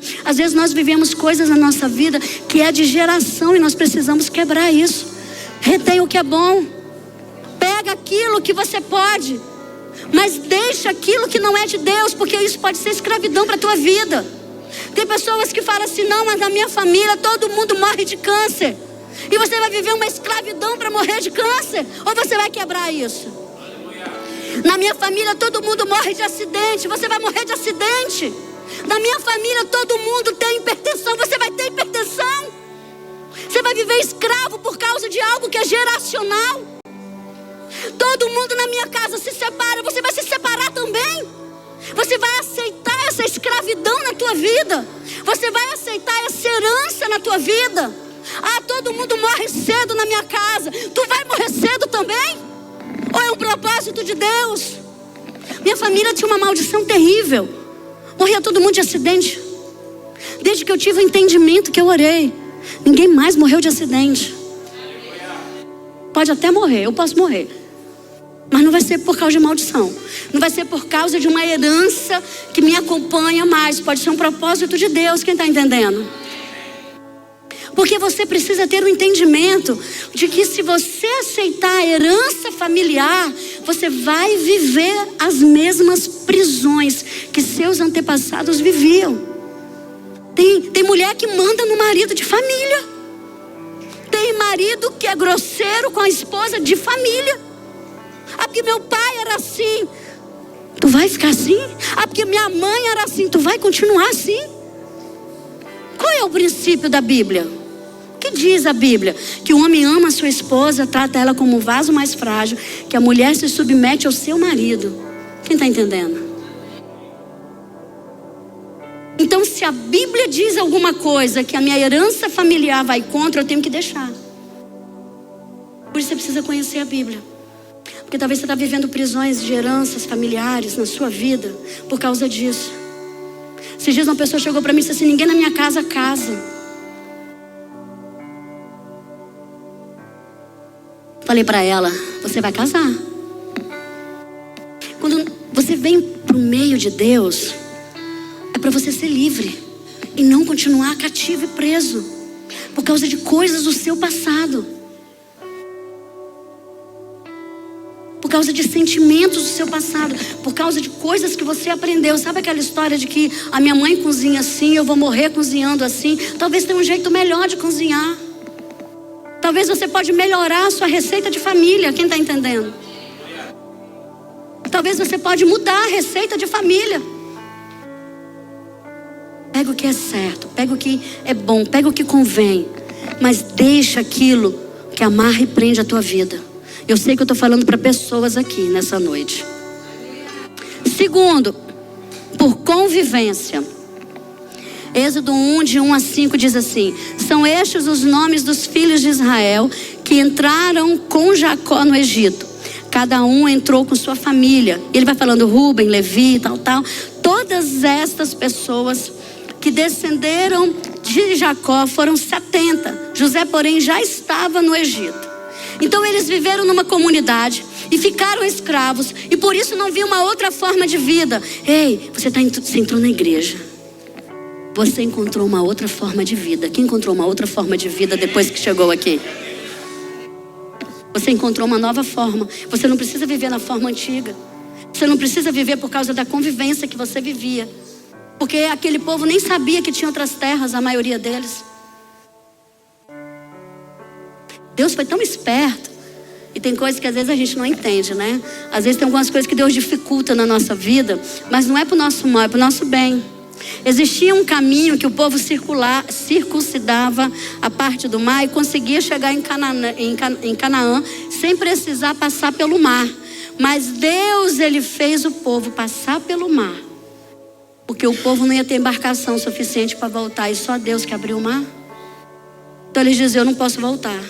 geração. Às vezes nós vivemos coisas na nossa vida que é de geração e nós precisamos quebrar isso. Retém o que é bom. Pega aquilo que você pode, mas deixa aquilo que não é de Deus, porque isso pode ser escravidão para a tua vida. Tem pessoas que falam assim: não, mas na minha família todo mundo morre de câncer. E você vai viver uma escravidão para morrer de câncer? Ou você vai quebrar isso? Na minha família todo mundo morre de acidente. Você vai morrer de acidente. Na minha família todo mundo tem hipertensão. Você vai ter hipertensão. Você vai viver escravo por causa de algo que é geracional. Todo mundo na minha casa se separa. Você vai se separar também. Você vai aceitar essa escravidão na tua vida. Você vai aceitar essa herança na tua vida. Ah, todo mundo morre cedo na minha casa. Tu vai morrer cedo também? Ou é um propósito de Deus? Minha família tinha uma maldição terrível. Morria todo mundo de acidente. Desde que eu tive o entendimento que eu orei, ninguém mais morreu de acidente. Pode até morrer, eu posso morrer, mas não vai ser por causa de maldição. Não vai ser por causa de uma herança que me acompanha mais. Pode ser um propósito de Deus. Quem está entendendo? Porque você precisa ter o entendimento de que se você aceitar a herança familiar, você vai viver as mesmas prisões que seus antepassados viviam. Tem mulher que manda no marido de família. Tem marido que é grosseiro com a esposa de família. Ah, porque meu pai era assim, tu vai ficar assim? Ah, porque minha mãe era assim, tu vai continuar assim? Qual é o princípio da Bíblia? O que diz a Bíblia? Que o homem ama a sua esposa, trata ela como um vaso mais frágil, que a mulher se submete ao seu marido. Quem está entendendo? Então, se a Bíblia diz alguma coisa que a minha herança familiar vai contra, eu tenho que deixar. Por isso você precisa conhecer a Bíblia. Porque talvez você está vivendo prisões de heranças familiares na sua vida por causa disso. Esses dias uma pessoa chegou para mim e disse assim: ninguém na minha casa casa. Falei para ela: você vai casar. Quando você vem para o meio de Deus, é para você ser livre e não continuar cativo e preso por causa de coisas do seu passado, por causa de sentimentos do seu passado, por causa de coisas que você aprendeu. Sabe aquela história de que a minha mãe cozinha assim, eu vou morrer cozinhando assim? Talvez tenha um jeito melhor de cozinhar. Talvez você pode melhorar a sua receita de família. Quem está entendendo? Talvez você pode mudar a receita de família. Pega o que é certo, pega o que é bom, pega o que convém, mas deixa aquilo que amarra e prende a tua vida. Eu sei que eu estou falando para pessoas aqui nessa noite. Segundo, por convivência. Êxodo 1, de 1 a 5 diz assim: são estes os nomes dos filhos de Israel que entraram com Jacó no Egito. Cada um entrou com sua família. Ele vai falando Rúben, Levi, tal. Todas estas pessoas que descenderam de Jacó foram 70. José, porém, já estava no Egito. Então eles viveram numa comunidade e ficaram escravos, e por isso não viam uma outra forma de vida. Ei, você entrou na igreja. Você encontrou uma outra forma de vida. Quem encontrou uma outra forma de vida depois que chegou aqui? Você encontrou uma nova forma. Você não precisa viver na forma antiga. Você não precisa viver por causa da convivência que você vivia. Porque aquele povo nem sabia que tinha outras terras, a maioria deles. Deus foi tão esperto. E tem coisas que às vezes a gente não entende, né? Às vezes tem algumas coisas que Deus dificulta na nossa vida, mas não é para o nosso mal, é para o nosso bem. Existia um caminho que o povo circuncidava a parte do mar e conseguia chegar em Canaã sem precisar passar pelo mar. Mas Deus, ele fez o povo passar pelo mar, porque o povo não ia ter embarcação suficiente para voltar, e só Deus que abriu o mar. Então eles diziam: eu não posso voltar.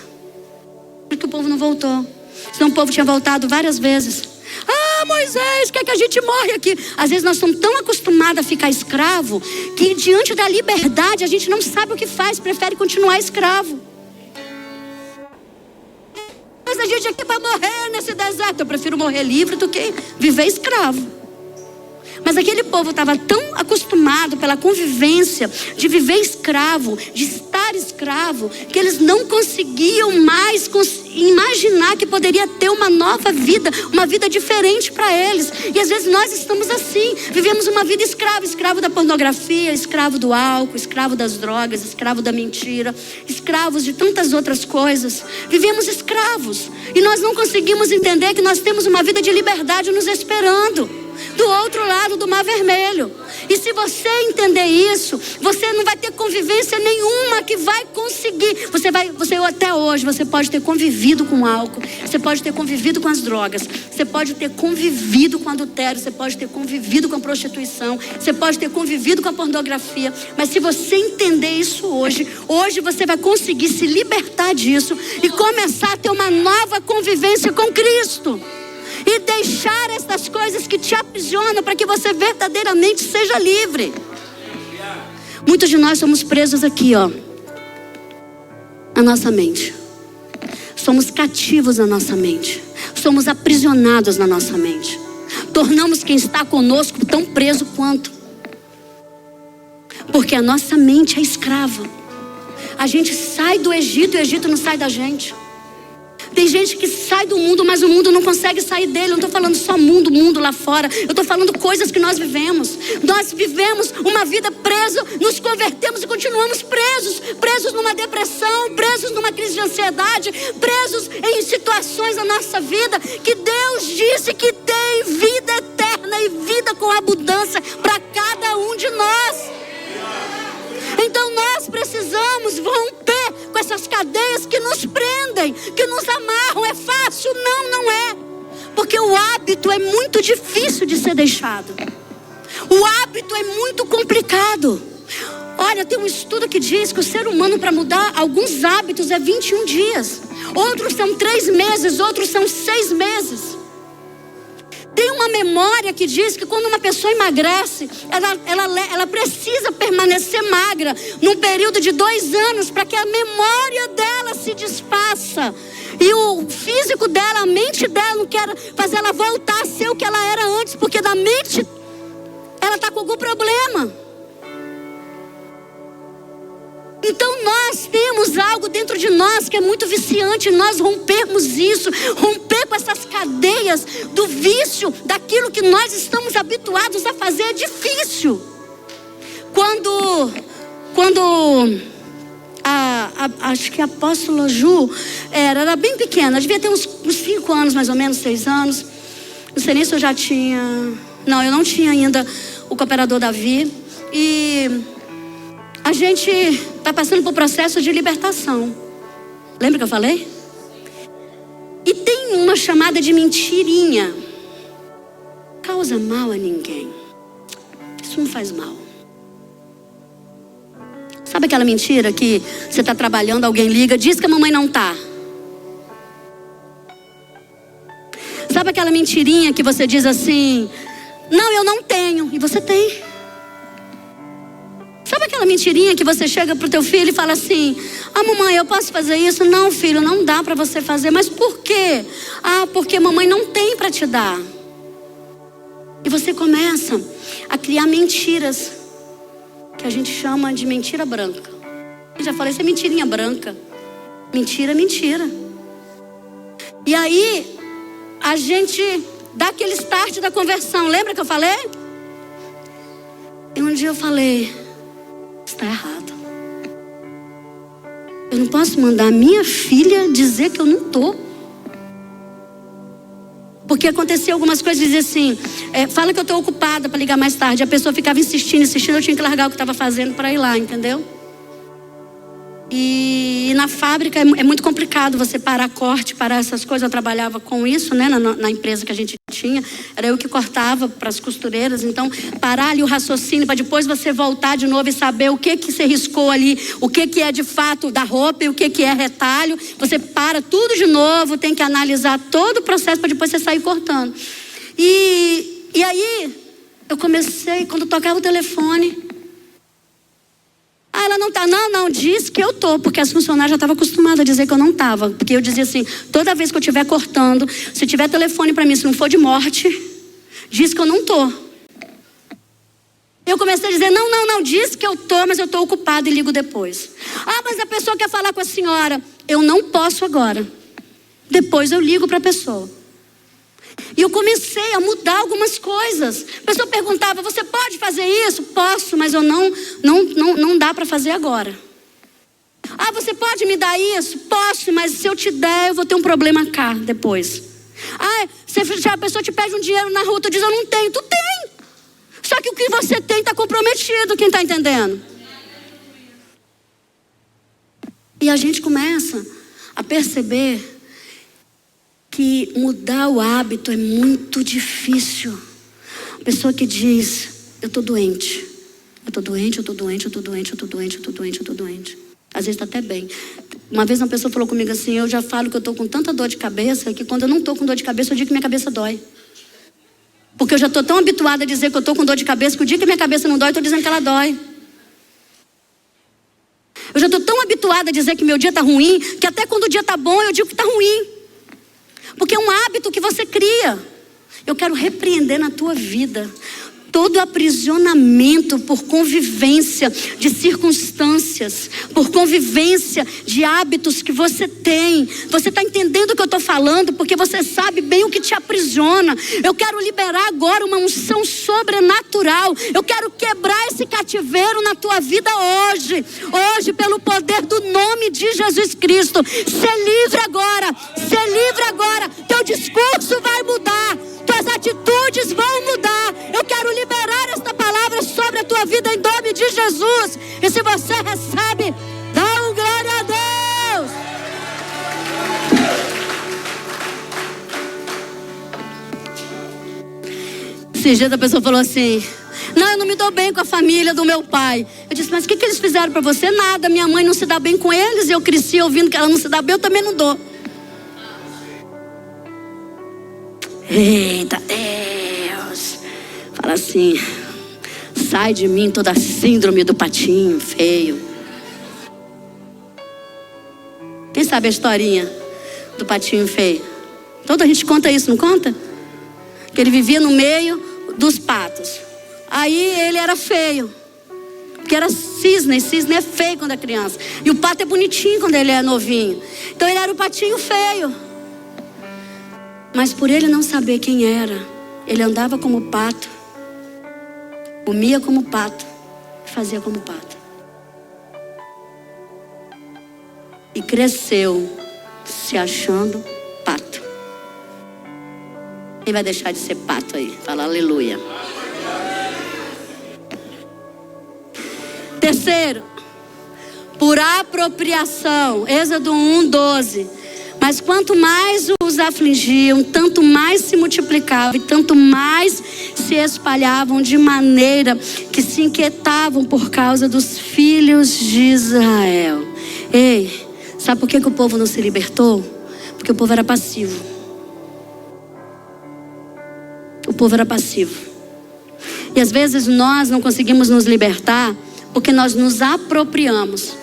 Porque o povo não voltou. Senão o povo tinha voltado várias vezes. Ah, Moisés, quer que a gente morre aqui? Às vezes nós estamos tão acostumados a ficar escravo que diante da liberdade a gente não sabe o que faz, prefere continuar escravo. Mas a gente aqui para morrer nesse deserto, eu prefiro morrer livre do que viver escravo. Mas aquele povo estava tão acostumado pela convivência, de viver escravo, de estar escravo, que eles não conseguiam mais imaginar que poderia ter uma nova vida, uma vida diferente para eles. E às vezes nós estamos assim, vivemos uma vida escravo, escravo da pornografia, escravo do álcool, escravo das drogas, escravo da mentira, escravos de tantas outras coisas. Vivemos escravos e nós não conseguimos entender que nós temos uma vida de liberdade nos esperando do outro lado do Mar Vermelho. E se você entender isso, você não vai ter convivência nenhuma que vai conseguir. Você até hoje, você pode ter convivido com o álcool, você pode ter convivido com as drogas, você pode ter convivido com adultério, você pode ter convivido com a prostituição, você pode ter convivido com a pornografia. Mas se você entender isso hoje você vai conseguir se libertar disso e começar a ter uma nova convivência com Cristo. E deixar essas coisas que te aprisionam para que você verdadeiramente seja livre. Muitos de nós somos presos aqui, na nossa mente. Somos cativos na nossa mente. Somos aprisionados na nossa mente. Tornamos quem está conosco tão preso quanto. Porque a nossa mente é escrava. A gente sai do Egito e o Egito não sai da gente. Tem gente que sai do mundo, mas o mundo não consegue sair dele. Eu não estou falando só mundo lá fora. Eu estou falando coisas que nós vivemos. Nós vivemos uma vida preso, nos convertemos e continuamos presos. Presos numa depressão, presos numa crise de ansiedade, presos em situações da nossa vida que Deus disse que tem vida eterna e vida com abundância para cada um de nós. Então nós precisamos romper com essas cadeias que nos prendem, que nos amarram. É fácil? Não é. Porque o hábito é muito difícil de ser deixado. O hábito é muito complicado. Olha, tem um estudo que diz que o ser humano, para mudar alguns hábitos, é 21 dias. Outros são 3 meses, outros são 6 meses. Tem uma memória que diz que quando uma pessoa emagrece, ela precisa permanecer magra num período de 2 anos para que a memória dela se desfaça. E o físico dela, a mente dela não quer fazer ela voltar a ser o que ela era antes, porque na mente ela está com algum problema. Então nós temos algo dentro de nós que é muito viciante. Nós rompermos isso, romper com essas cadeias do vício, daquilo que nós estamos habituados a fazer é difícil. Quando acho que a apóstola Ju era bem pequena, devia ter uns 5 anos mais ou menos, 6 anos. Não sei nem se eu já tinha. Não, eu não tinha ainda o cooperador Davi. E a gente está passando por processo de libertação. Lembra que eu falei? E tem uma chamada de mentirinha. Causa mal a ninguém. Isso não faz mal. Sabe aquela mentira que você está trabalhando, alguém liga, diz que a mamãe não está. Sabe aquela mentirinha que você diz assim, não, eu não tenho, e você tem. Sabe aquela mentirinha que você chega pro teu filho e fala assim, mamãe, eu posso fazer isso? Não, filho, não dá para você fazer. Mas por quê? Porque mamãe não tem para te dar. E você começa a criar mentiras, que a gente chama de mentira branca. Eu já falei, isso é mentirinha branca. Mentira, mentira. E aí, a gente dá aquele start da conversão. Lembra que eu falei? E um dia eu falei, está errado. Eu não posso mandar a minha filha dizer que eu não estou. Porque aconteceu algumas coisas, dizia assim, fala que eu estou ocupada para ligar mais tarde. A pessoa ficava insistindo, eu tinha que largar o que estava fazendo para ir lá, entendeu? E na fábrica é muito complicado você parar corte, parar essas coisas. Eu trabalhava com isso, né, na empresa que a gente tinha. Era eu que cortava para as costureiras. Então, parar ali o raciocínio para depois você voltar de novo e saber o que você riscou ali, o que é de fato da roupa e o que é retalho. Você para tudo de novo, tem que analisar todo o processo para depois você sair cortando. E aí, eu comecei, quando tocava o telefone, ela não tá, não, diz que eu tô, porque as funcionárias já estavam acostumadas a dizer que eu não tava, porque eu dizia assim, toda vez que eu estiver cortando, se tiver telefone para mim, se não for de morte, diz que eu não tô. Eu comecei a dizer, não, diz que eu tô, mas eu tô ocupado e ligo depois. Ah, mas a pessoa quer falar com a senhora. Eu não posso agora. Depois eu ligo para a pessoa. E eu comecei a mudar algumas coisas. A pessoa perguntava, você pode fazer isso? Posso, mas eu não dá para fazer agora. Ah, você pode me dar isso? Posso, mas se eu te der, eu vou ter um problema cá depois. Ah, se a pessoa te pede um dinheiro na rua, tu diz, eu não tenho. Tu tem. Só que o que você tem está comprometido, quem está entendendo? E a gente começa a perceber que mudar o hábito é muito difícil. A pessoa que diz, eu estou doente. Eu estou doente. Às vezes está até bem. Uma vez uma pessoa falou comigo assim, eu já falo que eu estou com tanta dor de cabeça, que quando eu não estou com dor de cabeça, eu digo que minha cabeça dói. Porque eu já estou tão habituada a dizer que eu estou com dor de cabeça, que o dia que minha cabeça não dói, eu estou dizendo que ela dói. Eu já estou tão habituada a dizer que meu dia está ruim, que até quando o dia está bom, eu digo que está ruim. Porque é um hábito que você cria. Eu quero repreender na tua vida todo aprisionamento por convivência de circunstâncias, por convivência de hábitos que você tem. Você está entendendo o que eu estou falando? Porque você sabe bem o que te aprisiona. Eu quero liberar agora uma unção sobrenatural. Eu quero quebrar esse cativeiro na tua vida hoje. Hoje, pelo poder do nome de Jesus Cristo. Ser livre agora. Ser livre agora. Teu discurso vai mudar. Tuas atitudes vão mudar. Eu quero liberar esta palavra sobre a tua vida em nome de Jesus. E se você recebe, dá um glória a Deus. Esses dias a pessoa falou assim, não, eu não me dou bem com a família do meu pai. Eu disse, mas o que eles fizeram para você? Nada, minha mãe não se dá bem com eles. Eu cresci ouvindo que ela não se dá bem, eu também não dou. Eita Deus. Fala assim, sai de mim toda a síndrome do patinho feio. Quem sabe a historinha do patinho feio? Toda a gente conta isso, não conta? Que ele vivia no meio dos patos. Aí ele era feio, porque era cisne é feio quando é criança. E o pato é bonitinho quando ele é novinho. Então ele era o patinho feio. Mas por ele não saber quem era, ele andava como pato, comia como pato, fazia como pato. E cresceu se achando pato. Quem vai deixar de ser pato aí? Fala aleluia. Terceiro, por apropriação. Êxodo 1:12. Mas quanto mais os afligiam, tanto mais se multiplicavam e tanto mais se espalhavam, de maneira que se inquietavam por causa dos filhos de Israel. Ei, sabe por que o povo não se libertou? Porque o povo era passivo. O povo era passivo. E às vezes nós não conseguimos nos libertar porque nós nos apropriamos.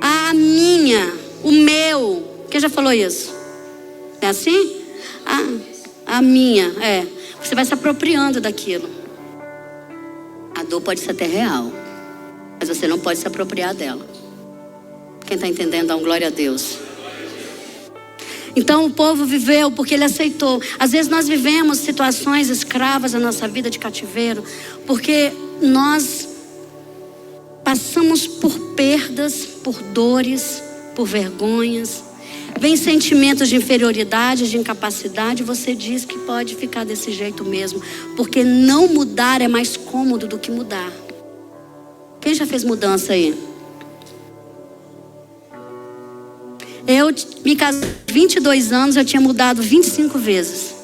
A minha, o meu. Quem já falou isso? É assim? A minha, é. Você vai se apropriando daquilo. A dor pode ser até real, mas você não pode se apropriar dela. Quem está entendendo, dá um glória a Deus. Então o povo viveu porque ele aceitou. Às vezes nós vivemos situações escravas na nossa vida de cativeiro, porque nós passamos por perdas, por dores, por vergonhas. Vem sentimentos de inferioridade, de incapacidade. Você diz que pode ficar desse jeito mesmo, porque não mudar é mais cômodo do que mudar. Quem já fez mudança aí? Eu me casei há 22 anos, eu tinha mudado 25 vezes.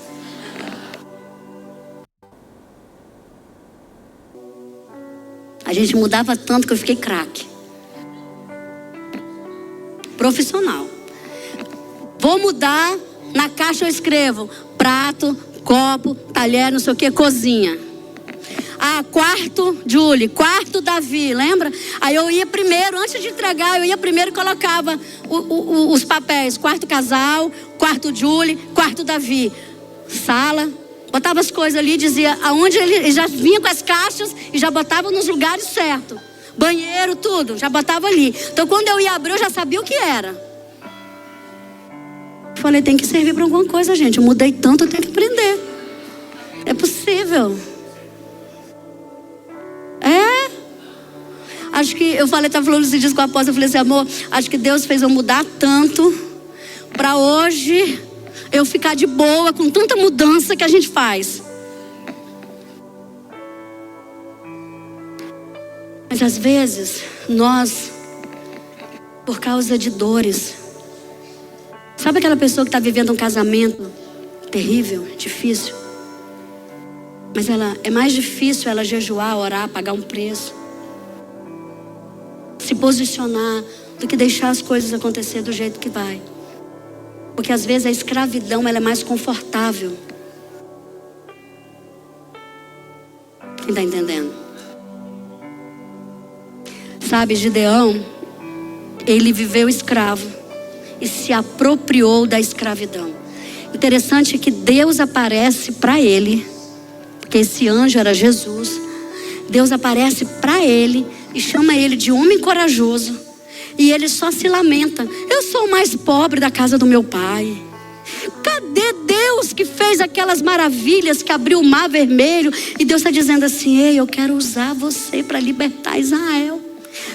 A gente mudava tanto que eu fiquei craque. Profissional. Vou mudar, na caixa eu escrevo prato, copo, talher, não sei o que, cozinha. Quarto, Julie, quarto, Davi, lembra? Aí eu ia primeiro, antes de entregar, eu ia primeiro e colocava os papéis. Quarto, casal, quarto, Julie, quarto, Davi. Sala, Botava as coisas ali, dizia aonde ele já vinha com as caixas e já botava nos lugares certos. Banheiro, tudo, já botava ali. Então quando eu ia abrir, eu já sabia o que era. Falei, tem que servir para alguma coisa, gente. Eu mudei tanto, eu tenho que aprender. É possível. Acho que eu estava falando esses dias com a apóstola, eu falei assim, amor, acho que Deus fez eu mudar tanto para hoje eu ficar de boa com tanta mudança que a gente faz. Mas às vezes, nós, por causa de dores, sabe aquela pessoa que está vivendo um casamento terrível, difícil? Mas é mais difícil ela jejuar, orar, pagar um preço, se posicionar, do que deixar as coisas acontecer do jeito que vai. Porque às vezes a escravidão ela é mais confortável. Quem está entendendo? Sabe, Gideão, ele viveu escravo e se apropriou da escravidão. Interessante é que Deus aparece para ele, porque esse anjo era Jesus. Deus aparece para ele e chama ele de homem corajoso. E ele só se lamenta. Eu sou o mais pobre da casa do meu pai. Cadê Deus que fez aquelas maravilhas, que abriu o mar vermelho? E Deus está dizendo assim, ei, eu quero usar você para libertar Israel.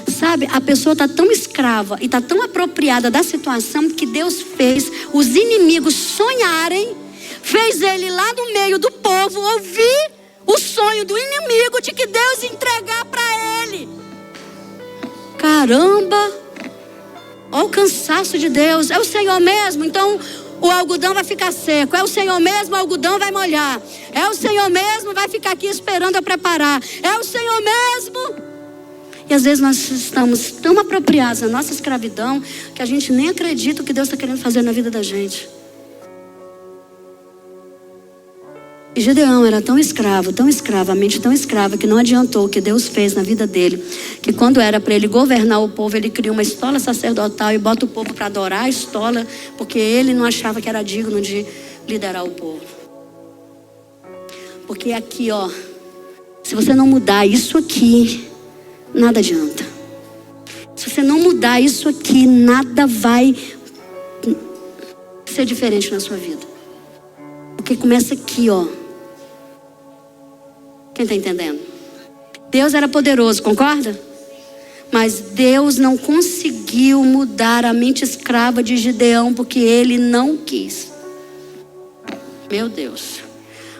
Sabe, a pessoa está tão escrava e está tão apropriada da situação que Deus fez os inimigos sonharem. Fez ele lá no meio do povo ouvir o sonho do inimigo de que Deus ia entregar para ele. Caramba! Olha o cansaço de Deus. É o Senhor mesmo, então o algodão vai ficar seco. É o Senhor mesmo, o algodão vai molhar. É o Senhor mesmo, vai ficar aqui esperando eu preparar. É o Senhor mesmo. E às vezes nós estamos tão apropriados na nossa escravidão que a gente nem acredita o que Deus está querendo fazer na vida da gente. E Gideão era tão escravo, a mente tão escrava, que não adiantou o que Deus fez na vida dele. Que quando era para ele governar o povo, ele criou uma estola sacerdotal e bota o povo para adorar a estola, porque ele não achava que era digno de liderar o povo. Porque aqui, ó, se você não mudar isso aqui, nada adianta. Se você não mudar isso aqui, nada vai ser diferente na sua vida. Porque começa aqui, ó. Quem está entendendo? Deus era poderoso, concorda? Mas Deus não conseguiu mudar a mente escrava de Gideão, porque ele não quis. Meu Deus.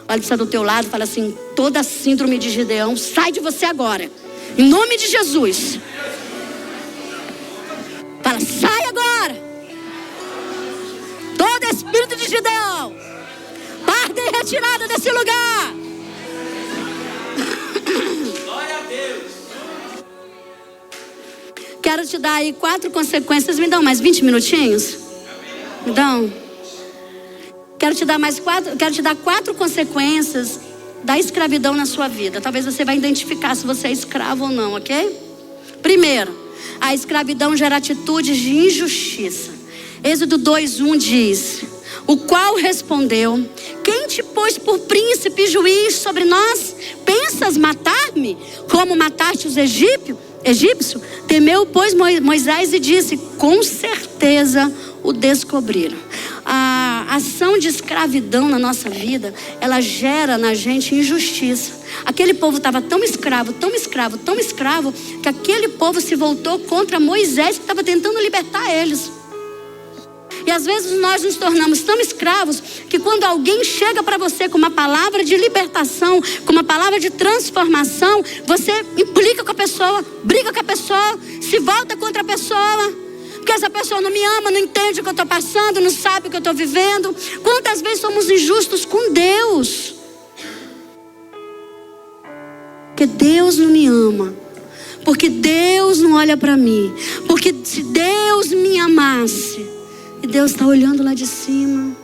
Olha para do teu lado e fala assim, toda a síndrome de Gideão sai de você agora. Em nome de Jesus. Fala, sai agora. Todo espírito de Gideão, parte e retirada desse lugar. Glória a Deus. Quero te dar aí 4 consequências. Me dão mais 20 minutinhos? Me dão? Quero te dar 4 consequências da escravidão na sua vida. Talvez você vai identificar se você é escravo ou não, ok? Primeiro, a escravidão gera atitudes de injustiça. Êxodo 2:1 diz: o qual respondeu: quem te pôs por príncipe e juiz sobre nós? Pensas matar-me como mataste os egípcios? Temeu, pois, Moisés e disse: com certeza o descobriram. A ação de escravidão na nossa vida, ela gera na gente injustiça. Aquele povo estava tão escravo, que aquele povo se voltou contra Moisés, que estava tentando libertar eles. E às vezes nós nos tornamos tão escravos que quando alguém chega para você com uma palavra de libertação, com uma palavra de transformação, você implica com a pessoa, briga com a pessoa, se volta contra a pessoa, porque essa pessoa não me ama, não entende o que eu estou passando, não sabe o que eu estou vivendo. Quantas vezes somos injustos com Deus? Porque Deus não me ama, porque Deus não olha para mim, porque se Deus me amasse, e Deus está olhando lá de cima.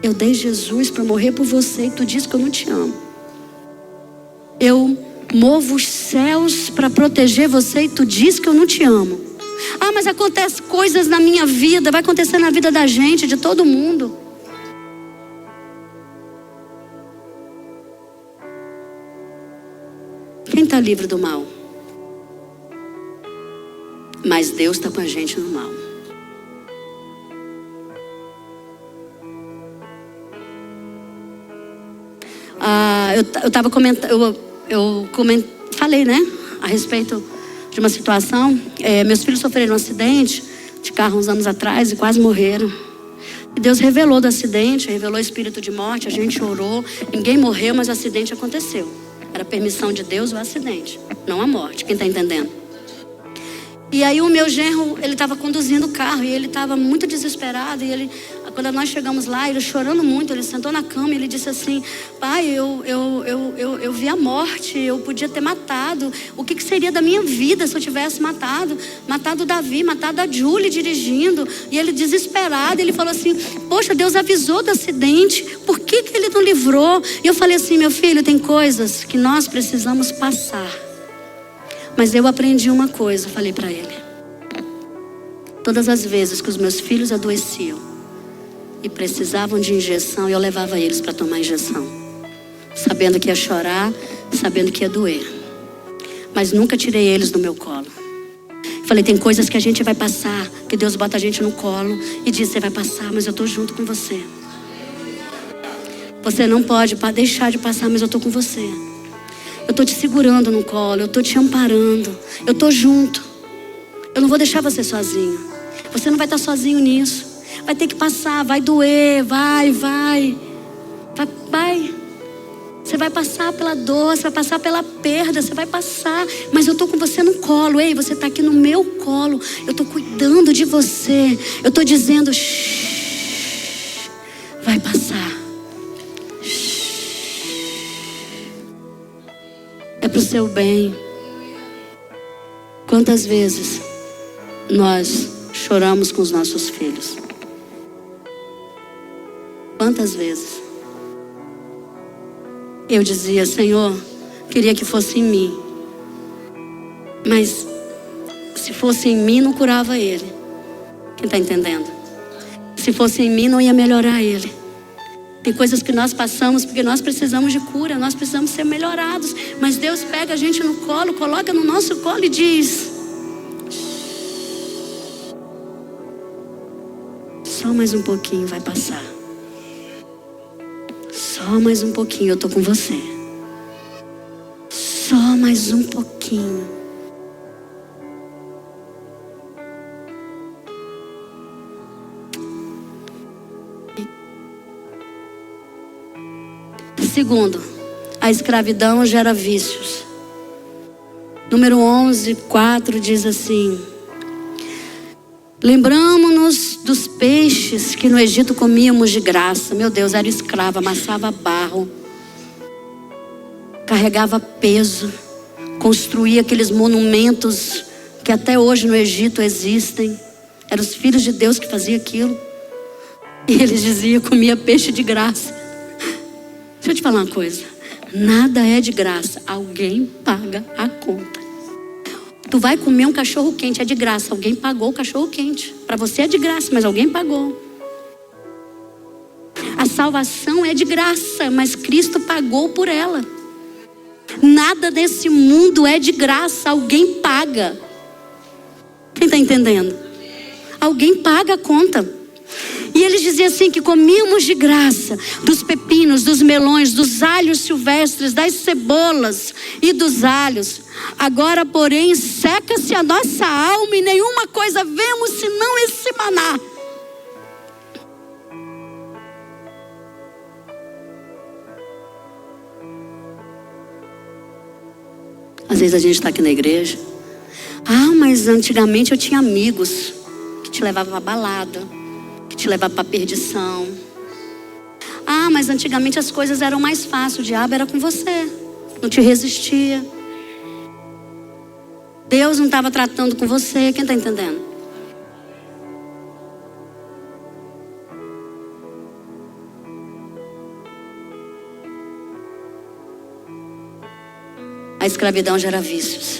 Eu dei Jesus para morrer por você e tu diz que eu não te amo. Eu movo os céus para proteger você e tu diz que eu não te amo. Ah, mas acontece coisas na minha vida, vai acontecer na vida da gente, de todo mundo. está livre do mal. Mas Deus está com a gente no mal. Eu estava comentando, falei, né, a respeito de uma situação. Meus filhos sofreram um acidente de carro uns anos atrás e quase morreram. E Deus revelou do acidente, revelou o espírito de morte. A gente orou, ninguém morreu, mas o acidente aconteceu. Era permissão de Deus o acidente, não a morte. Quem está entendendo? E aí o meu genro, ele estava conduzindo o carro e ele estava muito desesperado. E quando nós chegamos lá, ele chorando muito, ele sentou na cama e ele disse assim: pai, eu vi a morte, eu podia ter matado. O que seria da minha vida se eu tivesse matado o Davi, matado a Julie dirigindo? E ele desesperado, ele falou assim: poxa, Deus avisou do acidente, por que ele não livrou? E eu falei assim: meu filho, tem coisas que nós precisamos passar. Mas eu aprendi uma coisa, falei para ele. Todas as vezes que os meus filhos adoeciam e precisavam de injeção, eu levava eles para tomar injeção, sabendo que ia chorar, sabendo que ia doer. Mas nunca tirei eles do meu colo. Falei, tem coisas que a gente vai passar, que Deus bota a gente no colo e diz: você vai passar, mas eu estou junto com você. Você não pode deixar de passar, mas eu estou com você. Eu estou te segurando no colo, eu estou te amparando, eu estou junto. Eu não vou deixar você sozinho. Você não vai estar sozinho nisso. Vai ter que passar, vai doer, vai. Você vai passar pela dor, você vai passar pela perda, você vai passar. Mas eu estou com você no colo. Ei, você está aqui no meu colo. Eu estou cuidando de você. Eu estou dizendo: shh, vai passar. É para o seu bem. Quantas vezes nós choramos com os nossos filhos? Quantas vezes eu dizia: Senhor, queria que fosse em mim, mas se fosse em mim não curava ele. Quem está entendendo? Se fosse em mim não ia melhorar ele. Tem coisas que nós passamos porque nós precisamos de cura, nós precisamos ser melhorados. Mas Deus pega a gente no colo, coloca no nosso colo e diz: só mais um pouquinho vai passar. Só mais um pouquinho, eu estou com você. Só mais um pouquinho. Segundo, a escravidão gera vícios. Número 11:4 diz assim: lembramos-nos dos peixes que no Egito comíamos de graça. Meu Deus, era escravo, amassava barro, carregava peso, construía aqueles monumentos que até hoje no Egito existem. Eram os filhos de Deus que faziam aquilo. E eles diziam: comia peixe de graça. Deixa eu te falar uma coisa: nada é de graça, alguém paga a conta. Tu vai comer um cachorro quente, é de graça, alguém pagou o cachorro quente. Para você é de graça, mas alguém pagou. A salvação é de graça, mas Cristo pagou por ela. Nada desse mundo é de graça, alguém paga. Quem está entendendo? Alguém paga a conta. E eles diziam assim que comíamos de graça dos pepinos, dos melões, dos alhos silvestres, das cebolas e dos alhos. Agora, porém, seca-se a nossa alma e nenhuma coisa vemos senão esse maná. Às vezes a gente está aqui na igreja: mas antigamente eu tinha amigos que te levavam para balada, te levar para a perdição. Mas antigamente as coisas eram mais fáceis, o diabo era com você, não te resistia. Deus não estava tratando com você. Quem está entendendo? A escravidão gera vícios.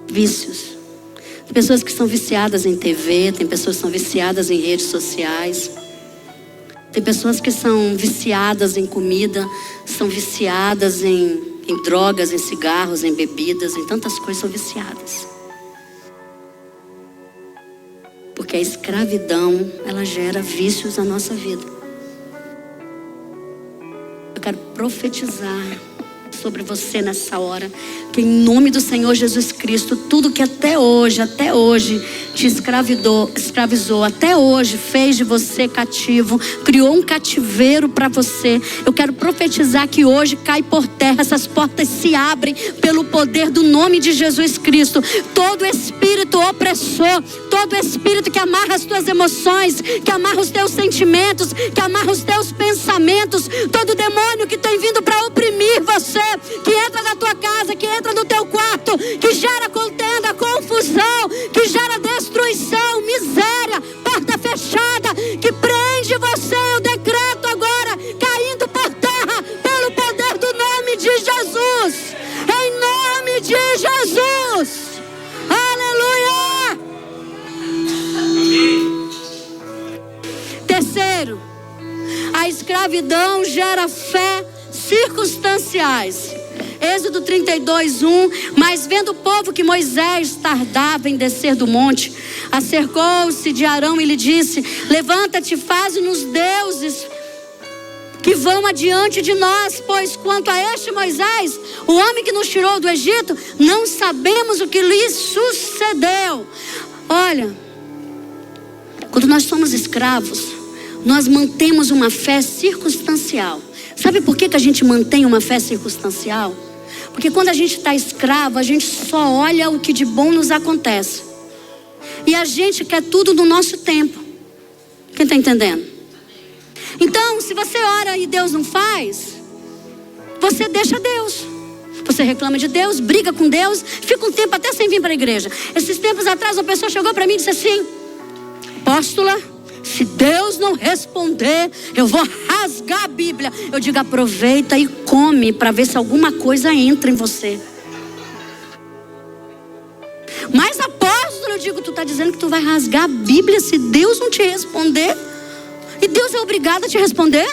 Vícios. Tem pessoas que são viciadas em TV, tem pessoas que são viciadas em redes sociais. Tem pessoas que são viciadas em comida, são viciadas em em drogas, em cigarros, em bebidas, em tantas coisas, são viciadas. Porque a escravidão, ela gera vícios na nossa vida. Eu quero profetizar sobre você nessa hora, que em nome do Senhor Jesus Cristo, tudo que até hoje te escravizou, até hoje fez de você cativo, criou um cativeiro para você. Eu quero profetizar que hoje cai por terra, essas portas se abrem pelo poder do nome de Jesus Cristo. Todo espírito opressor, todo espírito que amarra as tuas emoções, que amarra os teus sentimentos, que amarra os teus pensamentos, todo demônio que tem vindo para oprimir você, que entra na tua casa, que entra no teu quarto, que gera contenda, confusão, que gera destruição, miséria, porta fechada, que prende você, eu decreto agora, caindo por terra, pelo poder do nome de Jesus, em nome de Jesus, aleluia. Terceiro, a escravidão gera fé circunstanciais. Êxodo 32:1. Mas vendo o povo que Moisés tardava em descer do monte, acercou-se de Arão e lhe disse: levanta-te, faze-nos deuses que vão adiante de nós, pois quanto a este Moisés, o homem que nos tirou do Egito, não sabemos o que lhe sucedeu. Olha, quando nós somos escravos, nós mantemos uma fé circunstancial. Sabe por que a gente mantém uma fé circunstancial? Porque quando a gente está escravo, a gente só olha o que de bom nos acontece. E a gente quer tudo no nosso tempo. Quem está entendendo? Então, se você ora e Deus não faz, você deixa Deus. Você reclama de Deus, briga com Deus, fica um tempo até sem vir para a igreja. Esses tempos atrás, uma pessoa chegou para mim e disse assim: apóstola, se Deus não responder, eu vou rasgar a Bíblia. Eu digo: aproveita e come para ver se alguma coisa entra em você. Mas apóstolo, eu digo: tu está dizendo que tu vai rasgar a Bíblia se Deus não te responder? E Deus é obrigado a te responder?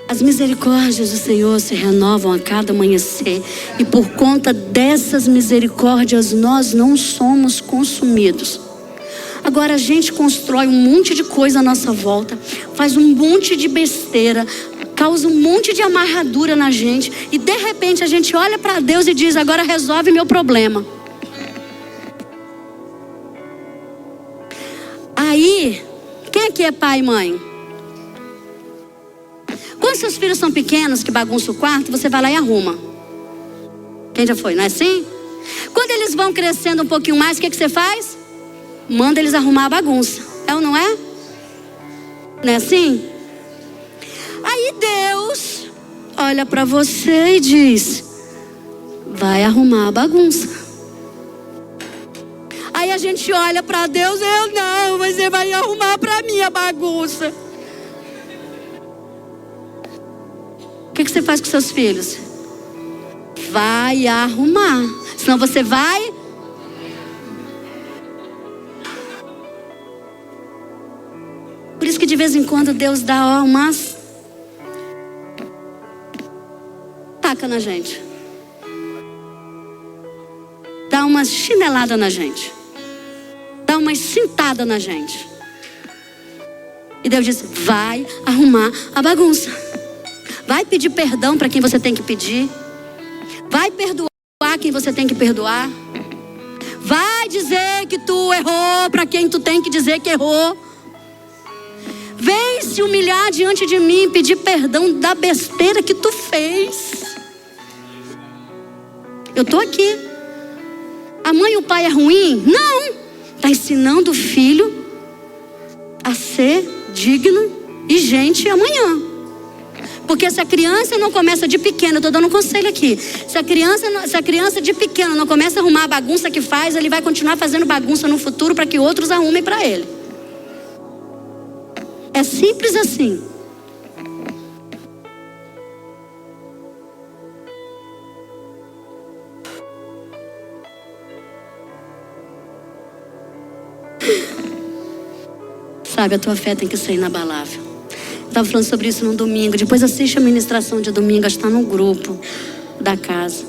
As misericórdias do Senhor se renovam a cada amanhecer, e por conta dessas misericórdias nós não somos consumidos. Agora a gente constrói um monte de coisa à nossa volta, faz um monte de besteira, causa um monte de amarradura na gente, e de repente a gente olha para Deus e diz: agora resolve meu problema. Aí, quem aqui é pai e mãe? Quando seus filhos são pequenos, que bagunçam o quarto, você vai lá e arruma. Quem já foi, não é assim? Quando eles vão crescendo um pouquinho mais, o que você faz? Manda eles arrumar a bagunça. É ou não é? Não é assim? Aí Deus olha para você e diz: vai arrumar a bagunça. Aí a gente olha para Deus: eu não, mas você vai arrumar para mim a bagunça. O que você faz com seus filhos? Vai arrumar. Senão você vai. Por isso que de vez em quando Deus dá umas taca na gente. Dá umas chinelada na gente. Dá umas cintada na gente. E Deus diz: vai arrumar a bagunça. Vai pedir perdão para quem você tem que pedir. Vai perdoar quem você tem que perdoar. Vai dizer que tu errou para quem tu tem que dizer que errou. Vem se humilhar diante de mim, pedir perdão da besteira que tu fez. Eu estou aqui. A mãe e o pai é ruim? Não. Está ensinando o filho a ser digno e gente amanhã. Porque se a criança não começa de pequeno, eu estou dando um conselho aqui. Se a criança de pequeno não começa a arrumar a bagunça que faz, ele vai continuar fazendo bagunça no futuro para que outros arrumem para ele. É simples assim. Sabe, a tua fé tem que ser inabalável. Eu estava falando sobre isso no domingo. Depois assiste a ministração de domingo, está no grupo da casa.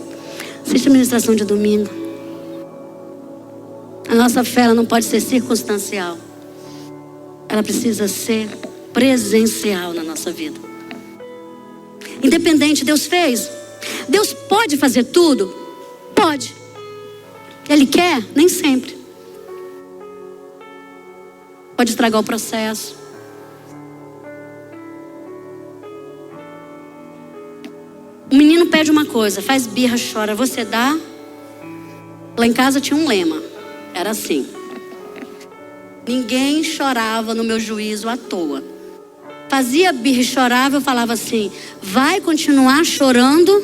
Assiste a ministração de domingo. A nossa fé, ela não pode ser circunstancial. Ela precisa ser presencial na nossa vida. Independente, Deus fez. Deus pode fazer tudo? Pode. Ele quer? Nem sempre. Pode estragar o processo. O menino pede uma coisa, faz birra, chora, você dá? Lá em casa tinha um lema, era assim: ninguém chorava no meu juízo à toa. Fazia birra e chorava, eu falava assim: vai continuar chorando?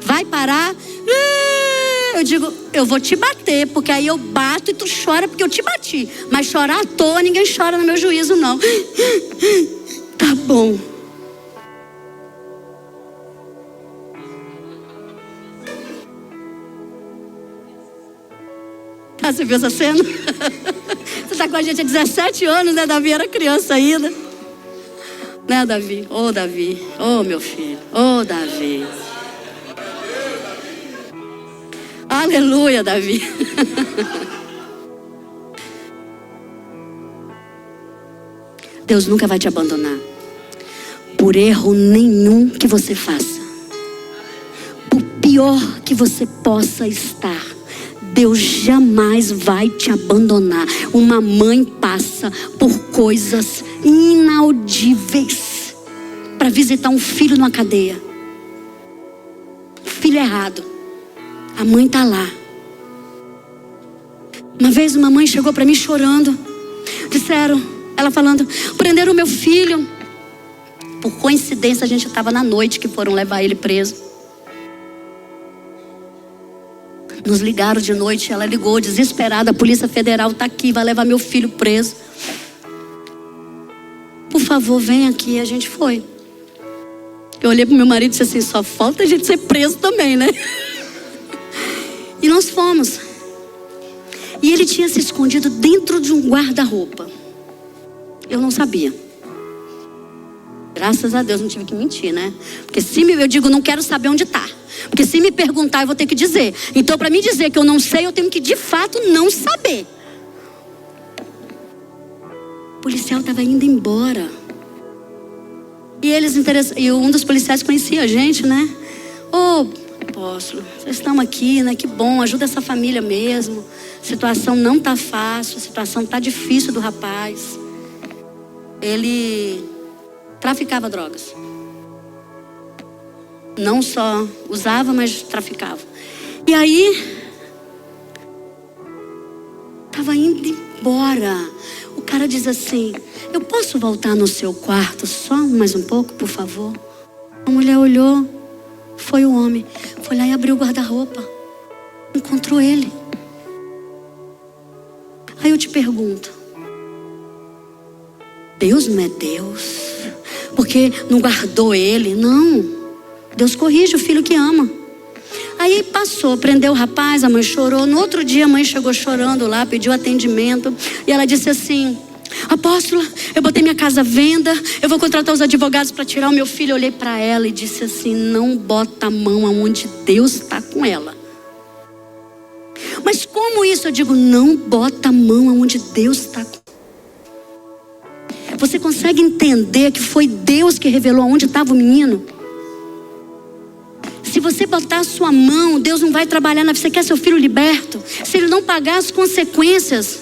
Vai parar? Eu digo, eu vou te bater, porque aí eu bato e tu chora porque eu te bati. Mas chorar à toa, ninguém chora no meu juízo não. Tá bom. Você viu essa cena? Você está com a gente há 17 anos, né? Davi era criança ainda. Né, Davi? Ô, Davi. Ô, meu filho. Ô, Davi. Aleluia, Davi. Deus nunca vai te abandonar. Por erro nenhum que você faça. Por pior que você possa estar, Deus jamais vai te abandonar. Uma mãe passa por coisas inaudíveis para visitar um filho numa cadeia. Filho errado. A mãe está lá. Uma vez uma mãe chegou para mim chorando. Ela falando, prenderam o meu filho. Por coincidência a gente estava na noite que foram levar ele preso. Nos ligaram de noite, ela ligou desesperada, a Polícia Federal está aqui, vai levar meu filho preso. Por favor, vem aqui. A gente foi. Eu olhei para o meu marido e disse assim, só falta a gente ser preso também, né? E nós fomos. E ele tinha se escondido dentro de um guarda-roupa. Eu não sabia. Graças a Deus não tive que mentir, né? Porque eu digo, não quero saber onde está. Porque se me perguntar, eu vou ter que dizer. Então, para me dizer que eu não sei, eu tenho que de fato não saber. O policial estava indo embora. E um dos policiais conhecia a gente, né? Ô, apóstolo, vocês estão aqui, né? Que bom, ajuda essa família mesmo. A situação não está fácil, a situação está difícil do rapaz. Ele traficava drogas. Não só usava, mas traficava. E aí, estava indo embora. O cara diz assim, eu posso voltar no seu quarto só mais um pouco, por favor? A mulher olhou, foi o homem. Foi lá e abriu o guarda-roupa. Encontrou ele. Aí eu te pergunto, Deus não é Deus? Porque não guardou ele? Não. Deus corrige o filho que ama. Aí passou, prendeu o rapaz, a mãe chorou. No outro dia a mãe chegou chorando lá, pediu atendimento. E ela disse assim, apóstola, eu botei minha casa à venda, eu vou contratar os advogados para tirar o meu filho. Eu olhei para ela e disse assim, não bota a mão aonde Deus está com ela. Mas como isso? Eu digo, não bota a mão aonde Deus está com ela. Você consegue entender que foi Deus que revelou onde estava o menino? Se você botar a sua mão, Deus não vai trabalhar na vida. Você quer seu filho liberto? Se ele não pagar as consequências.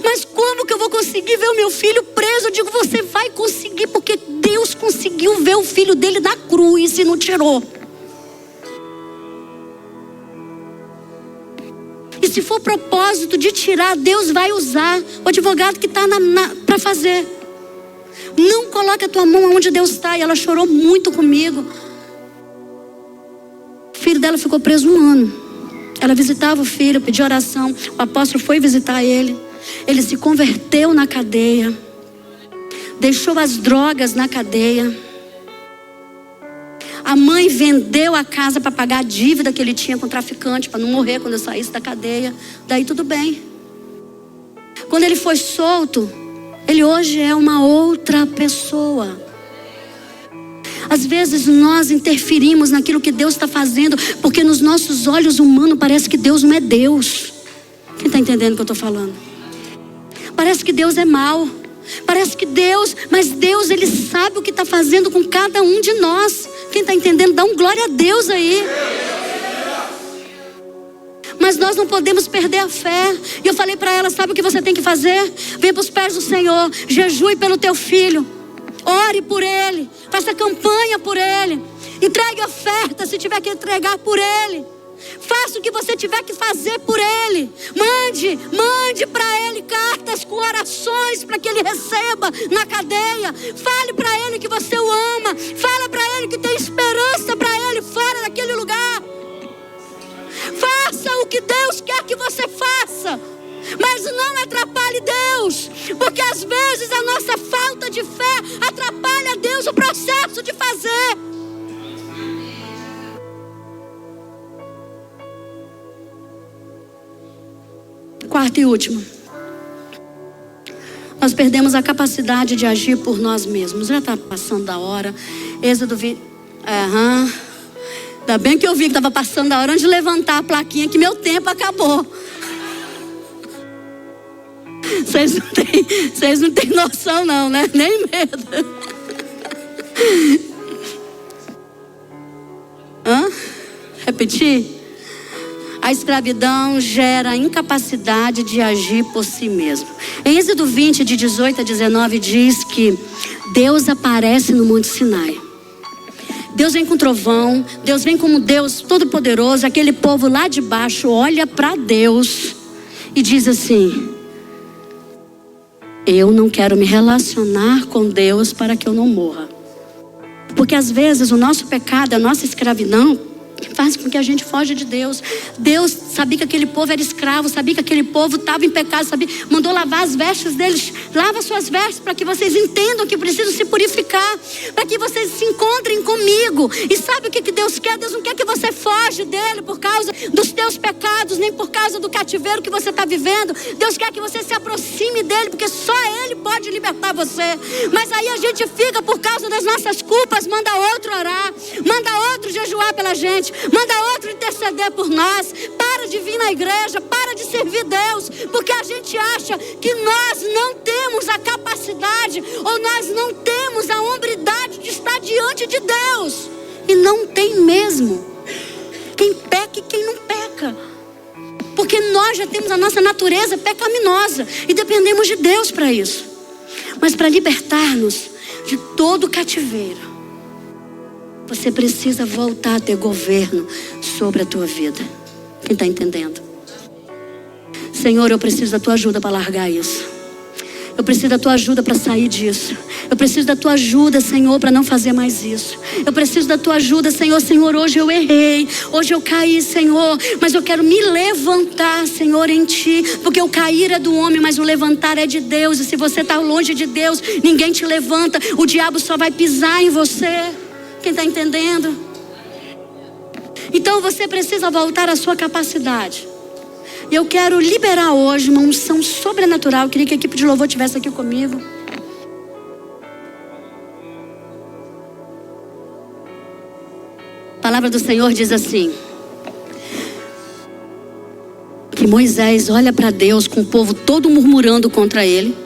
Mas como que eu vou conseguir ver o meu filho preso? Eu digo, você vai conseguir, porque Deus conseguiu ver o filho dele da cruz e não tirou. E se for propósito de tirar, Deus vai usar o advogado que está para fazer. Não coloque a tua mão onde Deus está. E ela chorou muito comigo. O filho dela ficou preso 1 ano. Ela visitava o filho, pediu oração. O apóstolo foi visitar ele. Ele se converteu na cadeia. Deixou as drogas na cadeia. A mãe vendeu a casa para pagar a dívida que ele tinha com o traficante, para não morrer quando eu saísse da cadeia. Daí tudo bem. Quando ele foi solto, Ele hoje é uma outra pessoa. Às vezes nós interferimos naquilo que Deus está fazendo, porque nos nossos olhos humanos parece que Deus não é Deus. Quem está entendendo o que eu estou falando? Parece que Deus é mau. Parece que Deus, mas Deus, Ele sabe o que está fazendo com cada um de nós. Quem está entendendo? Dá um glória a Deus aí. Mas nós não podemos perder a fé. E eu falei para ela, sabe o que você tem que fazer? Vem para os pés do Senhor, jejue pelo teu filho. Ore por ele, faça campanha por ele, entregue oferta se tiver que entregar por ele. Faça o que você tiver que fazer por ele. Mande para ele cartas com orações para que ele receba na cadeia. Fale para ele que você o ama. Fala para ele que tem esperança para ele fora daquele lugar. Faça o que Deus quer que você faça. Mas não atrapalhe Deus, porque às vezes a nossa falta de fé atrapalha Deus o processo de fazer. Quarto e último, nós perdemos a capacidade de agir por nós mesmos. Já está passando da hora. Êxodo 20. Ainda bem que eu vi que estava passando da hora antes de levantar a plaquinha, que meu tempo acabou. Vocês não têm noção não, né? Nem medo. Repetir? A escravidão gera incapacidade de agir por si mesmo. Em Êxodo 20, de 18 a 19, diz que Deus aparece no Monte Sinai. Deus vem com trovão, Deus vem como Deus todo-poderoso. Aquele povo lá de baixo olha para Deus e diz assim: eu não quero me relacionar com Deus para que eu não morra. Porque às vezes o nosso pecado, a nossa escravidão, faz com que a gente foge de Deus. Deus sabia que aquele povo era escravo, sabia que aquele povo estava em pecado, sabia, mandou lavar as vestes deles. Lava suas vestes para que vocês entendam que precisam se purificar, para que vocês se encontrem comigo. E sabe o que Deus quer? Deus não quer que você foge dele por causa dos teus pecados, nem por causa do cativeiro que você está vivendo. Deus quer que você se aproxime dele, porque só ele pode libertar você. Mas aí a gente fica, por causa das nossas culpas, manda outro orar, manda outro jejuar pela gente, manda outro interceder por nós. Para de vir na igreja, para de servir Deus, porque a gente acha que nós não temos a capacidade, ou nós não temos a hombridade de estar diante de Deus. E não tem mesmo. Quem peca e quem não peca, porque nós já temos a nossa natureza pecaminosa e dependemos de Deus para isso. Mas para libertar-nos de todo o cativeiro, você precisa voltar a ter governo sobre a tua vida. Quem está entendendo? Senhor, eu preciso da tua ajuda para largar isso. Eu preciso da tua ajuda para sair disso. Eu preciso da tua ajuda, Senhor, para não fazer mais isso. Eu preciso da tua ajuda, Senhor. Senhor, hoje eu errei, hoje eu caí, Senhor, mas eu quero me levantar, Senhor, em ti, porque o cair é do homem, mas o levantar é de Deus. E se você está longe de Deus, ninguém te levanta. O diabo só vai pisar em você. Quem está entendendo? Então você precisa voltar à sua capacidade. E eu quero liberar hoje uma unção sobrenatural. Eu queria que a equipe de louvor estivesse aqui comigo. A palavra do Senhor diz assim: que Moisés olha para Deus com o povo todo murmurando contra ele,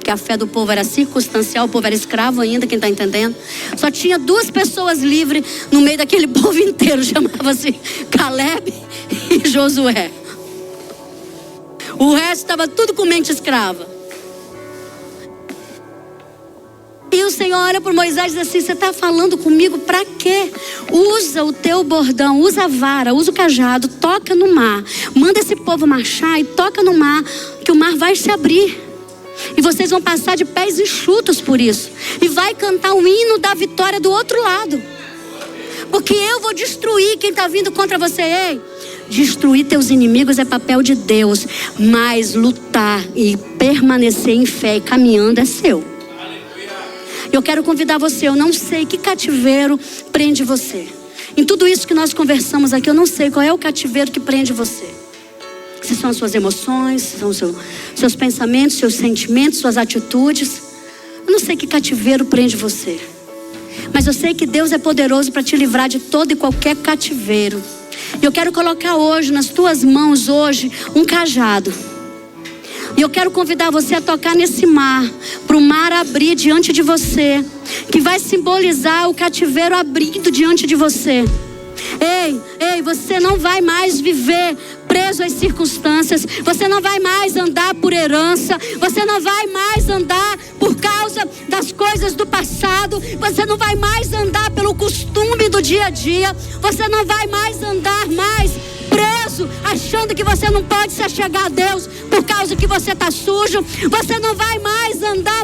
que a fé do povo era circunstancial, o povo era escravo ainda, quem está entendendo? Só tinha 2 pessoas livres no meio daquele povo inteiro, chamava-se Caleb e Josué. O resto estava tudo com mente escrava. E o Senhor olha para Moisés e diz assim: você está falando comigo para quê? Usa o teu bordão, usa a vara, usa o cajado, toca no mar, manda esse povo marchar e toca no mar, que o mar vai se abrir. E vocês vão passar de pés enxutos por isso. E vai cantar o hino da vitória do outro lado. Porque eu vou destruir quem está vindo contra você. Ei, destruir teus inimigos é papel de Deus, mas lutar e permanecer em fé e caminhando é seu. Eu quero convidar você. Eu não sei que cativeiro prende você. Em tudo isso que nós conversamos aqui, eu não sei qual é o cativeiro que prende você. Se são as suas emoções, se são seus pensamentos, seus sentimentos, suas atitudes. Eu não sei que cativeiro prende você, mas eu sei que Deus é poderoso para te livrar de todo e qualquer cativeiro. E eu quero colocar hoje nas tuas mãos hoje um cajado. E eu quero convidar você a tocar nesse mar, para o mar abrir diante de você, que vai simbolizar o cativeiro abrindo diante de você. Ei, você não vai mais viver preso às circunstâncias. Você não vai mais andar por herança. Você não vai mais andar por causa das coisas do passado. Você não vai mais andar pelo costume do dia a dia. Você não vai mais andar preso, achando que você não pode se achegar a Deus por causa que você está sujo. Você não vai mais andar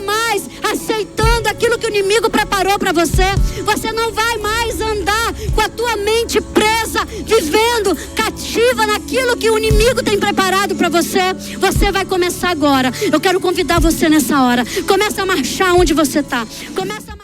aceitando aquilo que o inimigo preparou para você. Você não vai mais andar com a tua mente presa, vivendo cativa naquilo que o inimigo tem preparado para você. Você vai começar agora. Eu quero convidar você nessa hora. Começa a marchar onde você está. Começa a